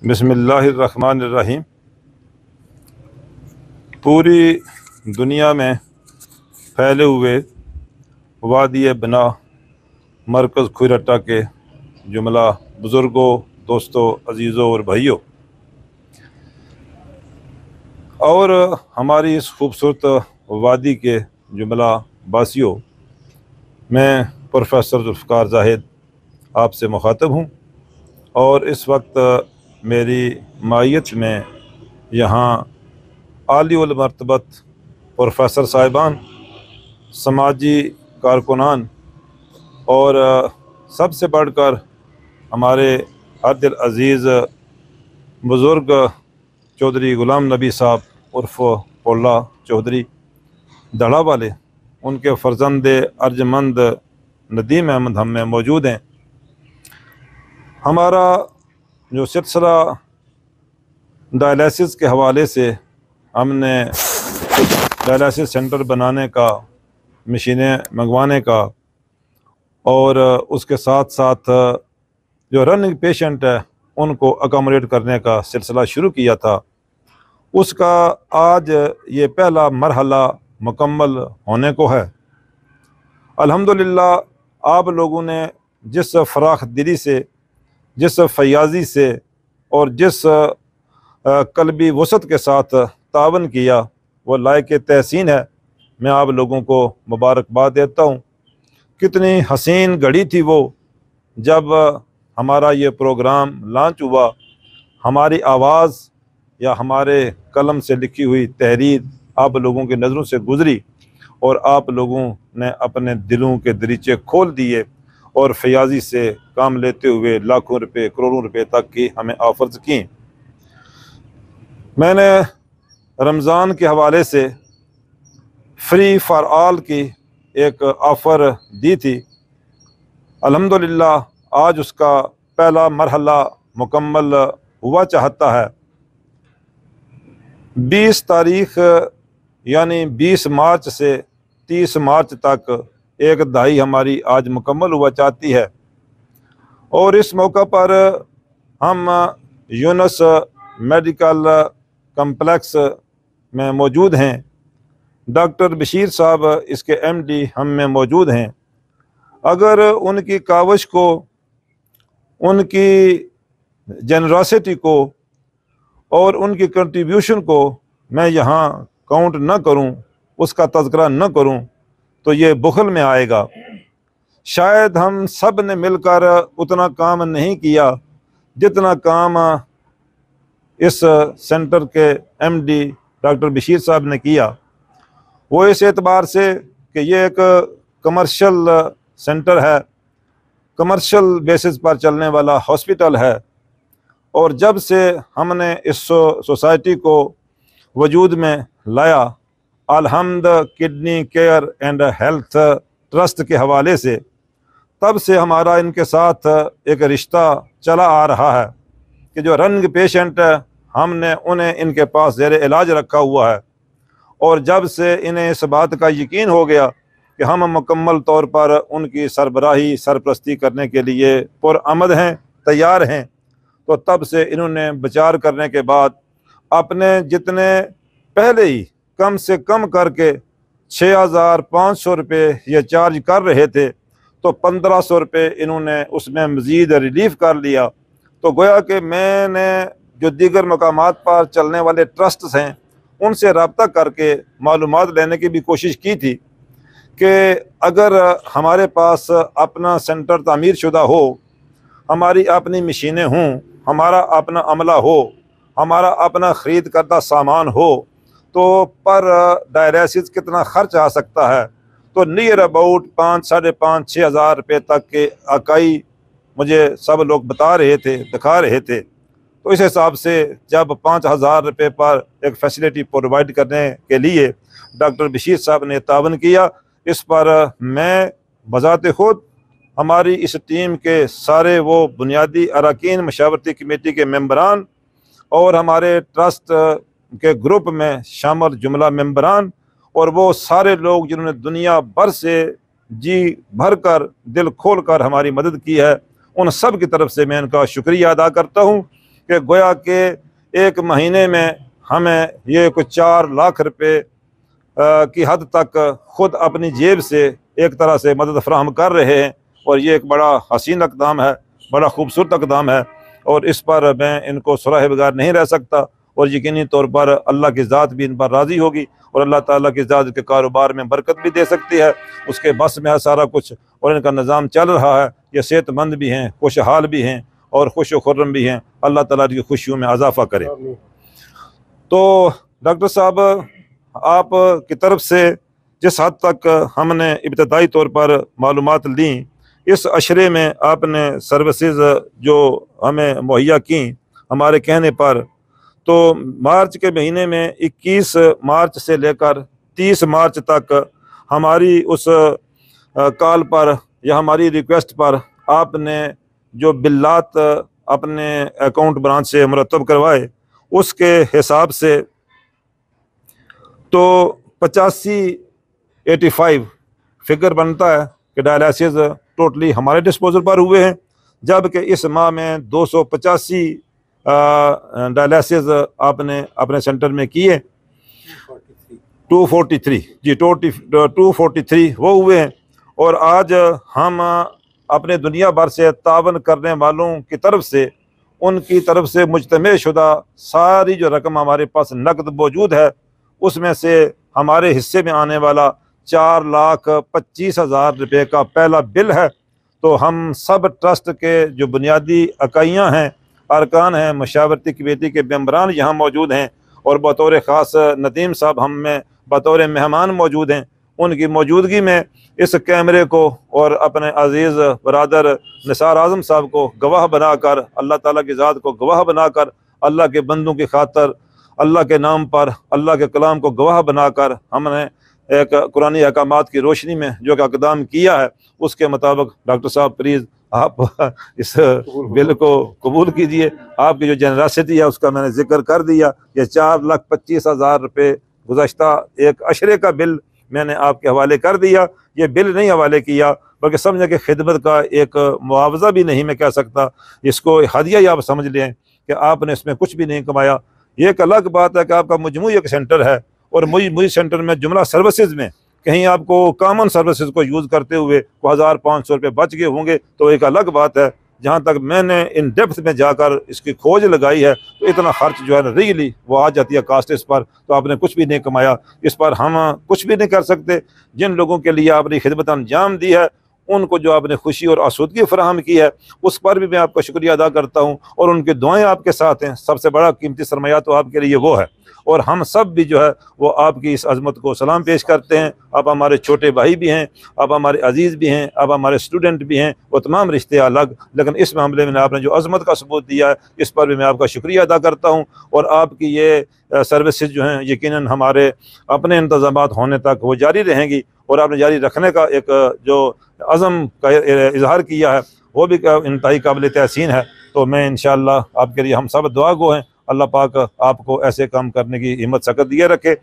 बिस्मिल्लाहिर्रहमानिर्रहीम। पूरी दुनिया में फैले हुए वादी बना मरकज़ खुरटा के जुमला बुज़ुर्गों, दोस्तों, अजीज़ों और भाइयों, और हमारी इस खूबसूरत वादी के जुमला बासियों, मैं प्रोफेसर ज़ुल्फ़िकार ज़ाहिद आपसे मुखातब हूँ। और इस वक्त मेरी मायत में यहाँ आली उल मर्तबत प्रोफेसर साहिबान, समाजी कारकुनान और सबसे बढ़कर हमारे हर दिल अज़ीज़ बुज़ुर्ग चौधरी ग़ुलाम नबी साहब उर्फ़ पोल्ला चौधरी दड़ा वाले, उनके फ़र्जंद अर्जमंद नदीम अहमद हम में मौजूद हैं। हमारा जो सिलसिला डायलिसिस के हवाले से, हमने डायलिसिस सेंटर बनाने का, मशीनें मंगवाने का और उसके साथ साथ जो रनिंग पेशेंट है उनको अकोमोडेट करने का सिलसिला शुरू किया था, उसका आज ये पहला मरहला मुकम्मल होने को है। अल्हम्दुलिल्लाह आप लोगों ने जिस फ़राख दिली से, जिस फयाजी से और जिस कल्बी वसत के साथ तावन किया, वो लायक तहसीन है। मैं आप लोगों को मुबारकबाद देता हूँ। कितनी हसीन घड़ी थी वो जब हमारा ये प्रोग्राम लॉन्च हुआ। हमारी आवाज़ या हमारे कलम से लिखी हुई तहरीर आप लोगों की नज़रों से गुज़री और आप लोगों ने अपने दिलों के दरीचे खोल दिए और फयाजी से काम लेते हुए लाखों रुपए, करोड़ों रुपए तक की हमें ऑफ़र्स की। मैंने रमज़ान के हवाले से फ्री फॉर ऑल की एक ऑफ़र दी थी। अल्हम्दुलिल्लाह आज उसका पहला मरहला मुकम्मल हुआ चाहता है। 20 तारीख़ यानी 20 मार्च से 30 मार्च तक एक दहाई हमारी आज मुकम्मल हुआ चाहती है। और इस मौका पर हम यूनुस मेडिकल कम्प्लेक्स में मौजूद हैं। डॉक्टर बशीर साहब इसके एमडी हम में मौजूद हैं। अगर उनकी काविश को, उनकी जनरॉसिटी को और उनकी कंट्रीब्यूशन को मैं यहाँ काउंट न करूँ, उसका तज़किरा न करूँ, तो ये बुखल में आएगा। शायद हम सब ने मिलकर उतना काम नहीं किया जितना काम इस सेंटर के एमडी डॉक्टर बशीर साहब ने किया। वो इस एतबार से कि ये एक कमर्शियल सेंटर है, कमर्शियल बेसिस पर चलने वाला हॉस्पिटल है। और जब से हमने इस सोसाइटी को वजूद में लाया, Alhamd kidney care and health trust के हवाले से, तब से हमारा इनके साथ एक रिश्ता चला आ रहा है कि जो रनिंग पेशेंट हमने उन्हें इनके पास ज़ेर इलाज रखा हुआ है। और जब से इन्हें इस बात का यकीन हो गया कि हम मुकम्मल तौर पर उनकी सरबराही सरपरस्ती करने के लिए पुरअमद हैं, तैयार हैं, तो तब से इन्होंने विचार करने के बाद अपने जितने पहले ही कम से कम करके 6,500 रुपये ये चार्ज कर रहे थे, तो 1,500 रुपये इन्होंने उसमें मज़ीद रिलीफ़ कर लिया। तो गोया कि मैंने जो दीगर मकामात पर चलने वाले ट्रस्ट्स हैं उनसे रब्ता करके मालूमात लेने की भी कोशिश की थी कि अगर हमारे पास अपना सेंटर तामीर शुदा हो, हमारी अपनी मशीनें हों, हमारा अपना अमला हो, हमारा अपना ख़रीद करदा सामान हो, तो पर डायलिसिस कितना ख़र्च आ सकता है। तो नियर अबाउट 5, 5,500, 6,000 रुपये तक के अकाई मुझे सब लोग बता रहे थे, दिखा रहे थे। तो इस हिसाब से जब 5,000 रुपये पर एक फैसिलिटी प्रोवाइड करने के लिए डॉक्टर बशीर साहब ने तावन किया, इस पर मैं बज़ाते खुद, हमारी इस टीम के सारे वो बुनियादी अरकान, मशावरती कमेटी के मेंबरान और हमारे ट्रस्ट के ग्रुप में शामिल जुमला मेंबरान और वो सारे लोग जिन्होंने दुनिया भर से जी भर कर, दिल खोल कर हमारी मदद की है, उन सब की तरफ से मैं इनका शुक्रिया अदा करता हूँ कि गोया के एक महीने में हमें ये कुछ 4 लाख रुपए की हद तक खुद अपनी जेब से एक तरह से मदद फराहम कर रहे हैं। और ये एक बड़ा हसीन इक़दाम है, बड़ा खूबसूरत इक़दाम है, और इस पर मैं इनको सराहे बगैर नहीं रह सकता। और यकीनी तौर पर अल्लाह की ज़ात भी इन पर राज़ी होगी और अल्लाह ताला की ज़ात के कारोबार में बरकत भी दे सकती है, उसके बस में है सारा कुछ, और इनका निज़ाम चल रहा है। ये सेहतमंद भी हैं, खुशहाल भी हैं और खुश खुर्रम भी हैं। अल्लाह ताला की खुशियों में इजाफ़ा करे। तो डॉक्टर साहब, आप की तरफ से जिस हद तक हमने इब्तदाई तौर पर मालूमात ली, इस अशरे में आपने सर्विसेज जो हमें मुहैया की हमारे कहने पर, तो मार्च के महीने में 21 मार्च से लेकर 30 मार्च तक हमारी उस कॉल पर या हमारी रिक्वेस्ट पर आपने जो बिल्लात अपने अकाउंट ब्रांच से मुरतब करवाए, उसके हिसाब से तो 85 फिगर बनता है कि डायलिसिस टोटली हमारे डिस्पोजल पर हुए हैं, जबकि इस माह में 285 डायलिसिस आपने अपने सेंटर में किए। 243 जी 243 वो हुए हैं। और आज हम अपने दुनिया भर से तावन करने वालों की तरफ से, उनकी तरफ से मुजतमे शुदा सारी जो रकम हमारे पास नकद मौजूद है, उसमें से हमारे हिस्से में आने वाला 4,25,000 रुपये का पहला बिल है। तो हम सब ट्रस्ट के जो बुनियादी इकाइयाँ हैं, अरकान हैं, मशावरती कमेटी के मेंबरान यहाँ मौजूद हैं, और बतौर ख़ास नदीम साहब हम में बतौर मेहमान मौजूद हैं। उनकी मौजूदगी में इस कैमरे को और अपने अजीज़ बरादर निसार आज़म साहब को गवाह बनाकर, अल्लाह ताला की ज़ात को गवाह बनाकर, अल्लाह के बंदों की खातर, अल्लाह के नाम पर, अल्लाह के कलाम को गवाह बनाकर हमने एक कुरानी अहकामात की रोशनी में जो कि इक़दाम किया है, उसके मुताबिक डॉक्टर साहब प्लीज़ आप इस बिल को कबूल कीजिए। आपकी जो जनरासिटी है उसका मैंने जिक्र कर दिया। ये 4,25,000 रुपये गुज़श्ता एक अशरे का बिल मैंने आपके हवाले कर दिया। ये बिल नहीं हवाले किया, बल्कि समझे कि खिदमत का एक मुआवजा भी नहीं मैं कह सकता, इसको हदिया ही आप समझ लें कि आपने इसमें कुछ भी नहीं कमाया। ये एक अलग बात है कि आपका मजमूई एक सेंटर है, और मुझ सेंटर में जुमला सर्विसेज में कहीं आपको कॉमन सर्विसेज को यूज़ करते हुए 1,500 रुपये बच गए होंगे तो एक अलग बात है। जहाँ तक मैंने इन डेप्थ में जाकर इसकी खोज लगाई है, तो इतना खर्च जो है ना रियली वो आ जाती है कास्ट इस पर। तो आपने कुछ भी नहीं कमाया, इस पर हम कुछ भी नहीं कर सकते। जिन लोगों के लिए आपने खिदमत अंजाम दी है, उनको जो आपने खुशी और आसूदगी फराहम की है, उस पर भी मैं आपका शुक्रिया अदा करता हूँ, और उनकी दुआएं आपके साथ हैं। सबसे बड़ा कीमती सरमाया तो आपके लिए वो है, और हम सब भी जो है वो आपकी इस अज़मत को सलाम पेश करते हैं। आप हमारे छोटे भाई भी हैं, आप हमारे अजीज़ भी हैं, आप हमारे स्टूडेंट भी हैं, वो तमाम रिश्ते अलग, लेकिन इस मामले में आपने जो अज़मत का सबूत दिया है, इस पर भी मैं आपका शुक्रिया अदा करता हूँ। और आपकी ये सर्विसेज जो हैं यकीनन हमारे अपने इंतज़ामात होने तक वो जारी रहेंगी, और आपने जारी रखने का एक जो अज़म का इजहार किया है वो भी इंतहाई काबिल तहसीन है। तो मैं इंशाअल्लाह आपके लिए हम सब दुआ गो हैं, अल्लाह पाक आपको ऐसे काम करने की हिम्मत सकत दिए रखे